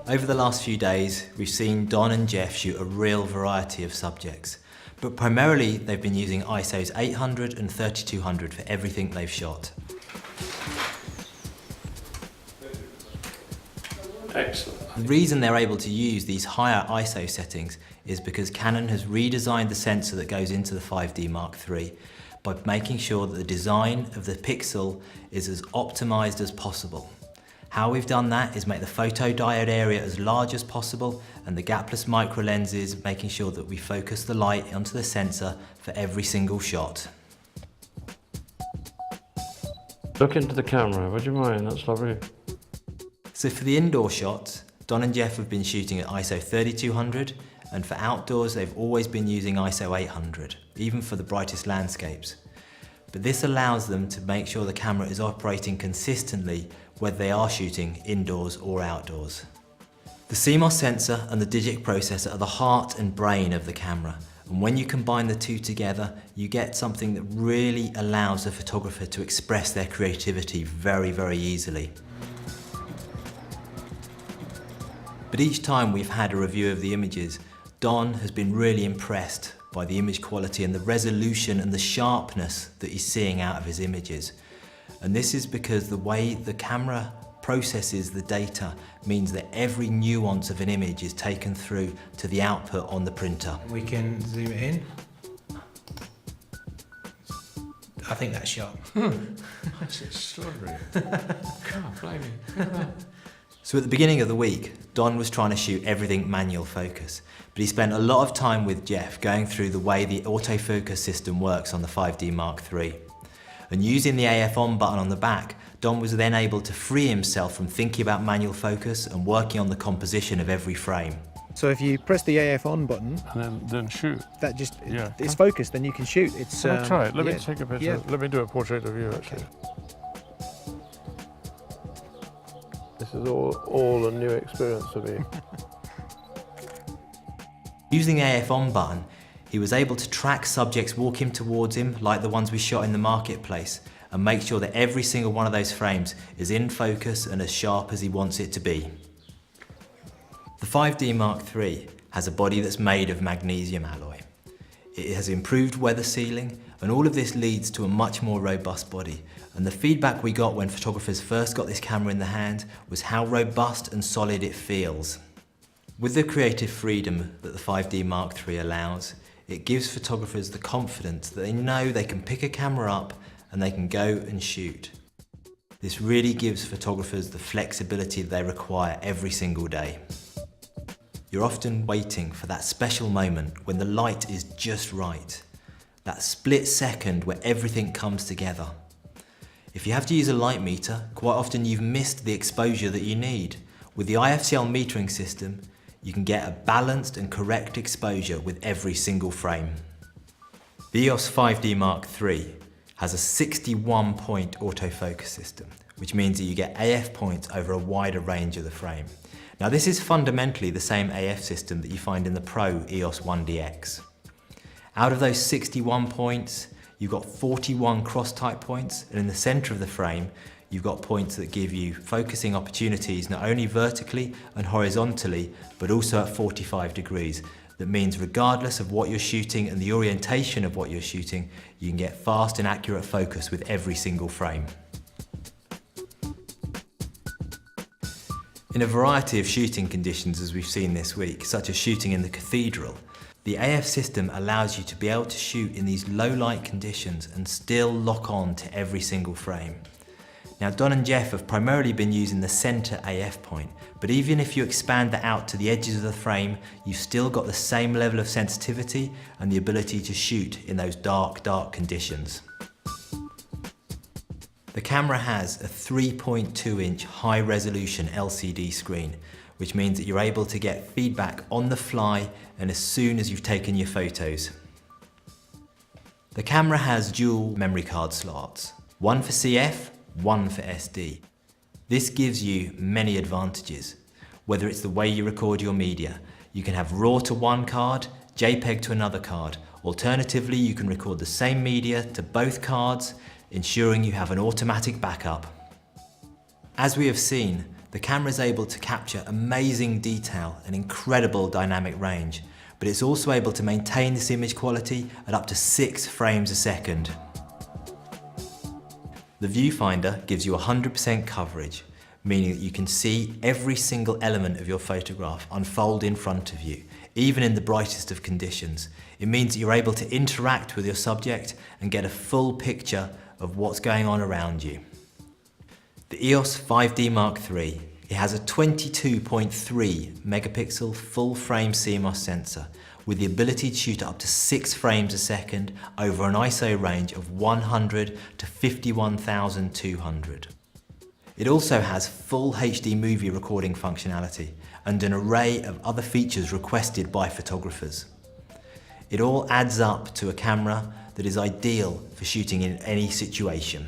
Over the last few days, we've seen Don and Jeff shoot a real variety of subjects, but primarily they've been using ISOs 800 and 3200 for everything they've shot. Excellent. The reason they're able to use these higher ISO settings is because Canon has redesigned the sensor that goes into the 5D Mark III by making sure that the design of the pixel is as optimized as possible. How we've done that is make the photodiode area as large as possible and the gapless micro lenses, making sure that we focus the light onto the sensor for every single shot. Look into the camera, would you mind? That's lovely. So for the indoor shots, Don and Jeff have been shooting at ISO 3200, and for outdoors they've always been using ISO 800, even for the brightest landscapes. But this allows them to make sure the camera is operating consistently whether they are shooting indoors or outdoors. The CMOS sensor and the digic processor are the heart and brain of the camera, and when you combine the two together, you get something that really allows the photographer to express their creativity very, very easily. But each time we've had a review of the images, Don has been really impressed by the image quality and the resolution and the sharpness that he's seeing out of his images. And this is because the way the camera processes the data means that every nuance of an image is taken through to the output on the printer. We can zoom it in. I think that's sharp. That's extraordinary. Can't blame me. So at the beginning of the week, Don was trying to shoot everything manual focus, but he spent a lot of time with Jeff going through the way the autofocus system works on the 5D Mark III. And using the AF on button on the back, Don was then able to free himself from thinking about manual focus and working on the composition of every frame. So if you press the AF on button, And then shoot. that just, Yeah. it's focused, then you can shoot. It's, I'll try it. Let me yeah. take a picture. Yeah. Let me do a portrait of you, actually. This is all a new experience for me. Using the AF on button, he was able to track subjects walking towards him like the ones we shot in the marketplace and make sure that every single one of those frames is in focus and as sharp as he wants it to be. The 5D Mark III has a body that's made of magnesium alloy. It has improved weather sealing, and all of this leads to a much more robust body. And the feedback we got when photographers first got this camera in the hand was how robust and solid it feels. With the creative freedom that the 5D Mark III allows, it gives photographers the confidence that they know they can pick a camera up and they can go and shoot. This really gives photographers the flexibility they require every single day. You're often waiting for that special moment when the light is just right, that split second where everything comes together. If you have to use a light meter, quite often you've missed the exposure that you need. With the IFCL metering system, you can get a balanced and correct exposure with every single frame. The EOS 5D Mark III has a 61-point autofocus system, which means that you get AF points over a wider range of the frame. Now this is fundamentally the same AF system that you find in the Pro EOS 1DX. Out of those 61 points, you've got 41 cross-type points, and in the center of the frame, you've got points that give you focusing opportunities not only vertically and horizontally, but also at 45 degrees. That means regardless of what you're shooting and the orientation of what you're shooting, you can get fast and accurate focus with every single frame. In a variety of shooting conditions as we've seen this week, such as shooting in the cathedral, the AF system allows you to be able to shoot in these low light conditions and still lock on to every single frame. Now Don and Jeff have primarily been using the center AF point, but even if you expand that out to the edges of the frame, you've still got the same level of sensitivity and the ability to shoot in those dark conditions. The camera has a 3.2-inch high-resolution LCD screen, which means that you're able to get feedback on the fly and as soon as you've taken your photos. The camera has dual memory card slots, one for CF, one for SD. This gives you many advantages. Whether it's the way you record your media, you can have RAW to one card, JPEG to another card. Alternatively, you can record the same media to both cards, ensuring you have an automatic backup. As we have seen, The camera is able to capture amazing detail and incredible dynamic range, but it's also able to maintain this image quality at up to 6 frames a second. The viewfinder gives you 100% coverage, meaning that you can see every single element of your photograph unfold in front of you, even in the brightest of conditions. It means that you're able to interact with your subject and get a full picture of what's going on around you. The EOS 5D Mark III, it has a 22.3 megapixel full frame CMOS sensor with the ability to shoot up to 6 frames a second over an ISO range of 100 to 51,200. It also has full HD movie recording functionality and an array of other features requested by photographers. It all adds up to a camera that is ideal for shooting in any situation.